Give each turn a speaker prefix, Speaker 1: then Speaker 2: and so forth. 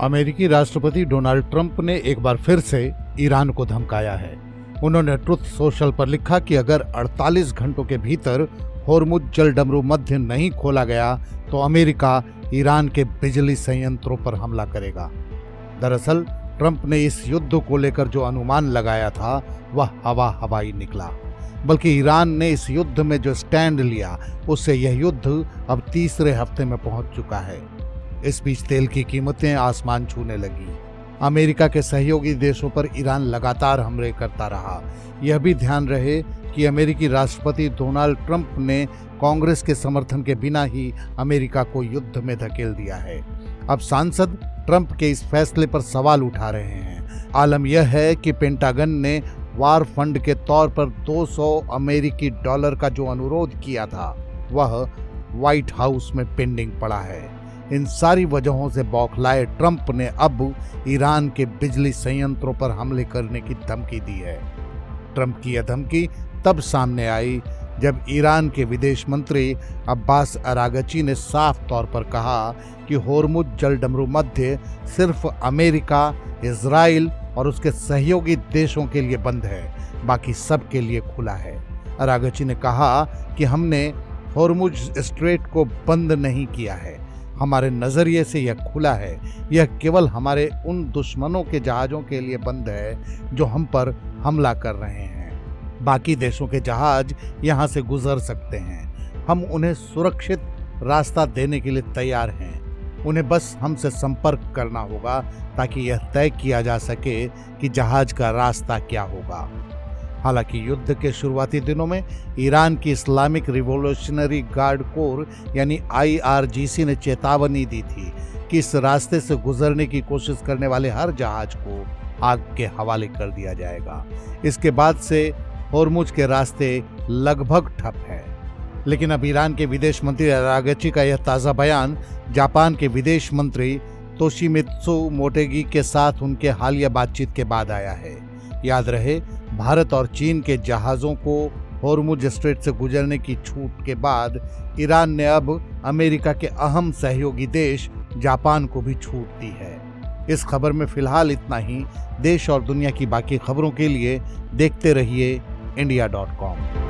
Speaker 1: अमेरिकी राष्ट्रपति Donald Trump ने एक बार फिर से ईरान को धमकाया है। उन्होंने ट्रुथ सोशल पर लिखा कि अगर 48 घंटों के भीतर होर्मुज जलडमरू मध्य नहीं खोला गया तो अमेरिका ईरान के बिजली संयंत्रों पर हमला करेगा। दरअसल ट्रंप ने इस युद्ध को लेकर जो अनुमान लगाया था वह हवाई निकला, बल्कि ईरान ने इस युद्ध में जो स्टैंड लिया उससे यह युद्ध अब तीसरे हफ्ते में पहुंच चुका है। इस बीच तेल की कीमतें आसमान छूने लगी। अमेरिका के सहयोगी देशों पर ईरान लगातार हमले करता रहा। यह भी ध्यान रहे कि अमेरिकी राष्ट्रपति डोनाल्ड ट्रंप ने कांग्रेस के समर्थन के बिना ही अमेरिका को युद्ध में धकेल दिया है। अब सांसद ट्रंप के इस फैसले पर सवाल उठा रहे हैं। आलम यह है कि पेंटागन ने वार फंड के तौर पर 200 अमेरिकी डॉलर का जो अनुरोध किया था वह व्हाइट हाउस में पेंडिंग पड़ा है। इन सारी वजहों से बौखलाए ट्रंप ने अब ईरान के बिजली संयंत्रों पर हमले करने की धमकी दी है। ट्रंप की यह धमकी तब सामने आई जब ईरान के विदेश मंत्री अब्बास अरागची ने साफ तौर पर कहा कि होर्मुज जलडमरू मध्य सिर्फ अमेरिका, इजराइल और उसके सहयोगी देशों के लिए बंद है, बाकी सब के लिए खुला है। अरागची ने कहा कि हमने होर्मुज स्ट्रेट को बंद नहीं किया है, हमारे नजरिए से यह खुला है। यह केवल हमारे उन दुश्मनों के जहाज़ों के लिए बंद है जो हम पर हमला कर रहे हैं। बाकी देशों के जहाज यहाँ से गुजर सकते हैं। हम उन्हें सुरक्षित रास्ता देने के लिए तैयार हैं। उन्हें बस हमसे संपर्क करना होगा ताकि यह तय किया जा सके कि जहाज का रास्ता क्या होगा। हालांकि युद्ध के शुरुआती दिनों में ईरान की इस्लामिक रिवॉल्यूशनरी गार्ड कोर यानी IRGC ने चेतावनी दी थी कि इस रास्ते से गुजरने की कोशिश करने वाले हर जहाज को आग के हवाले कर दिया जाएगा। इसके बाद से होर्मुज के रास्ते लगभग ठप है। लेकिन अब ईरान के विदेश मंत्री अरागची का यह ताज़ा बयान जापान के विदेश मंत्री तोशिमित्सु मोटेगी के साथ उनके हालिया बातचीत के बाद आया है। याद रहे, भारत और चीन के जहाज़ों को होर्मुज स्ट्रेट से गुजरने की छूट के बाद ईरान ने अब अमेरिका के अहम सहयोगी देश जापान को भी छूट दी है। इस खबर में फिलहाल इतना ही। देश और दुनिया की बाकी खबरों के लिए देखते रहिए India.com।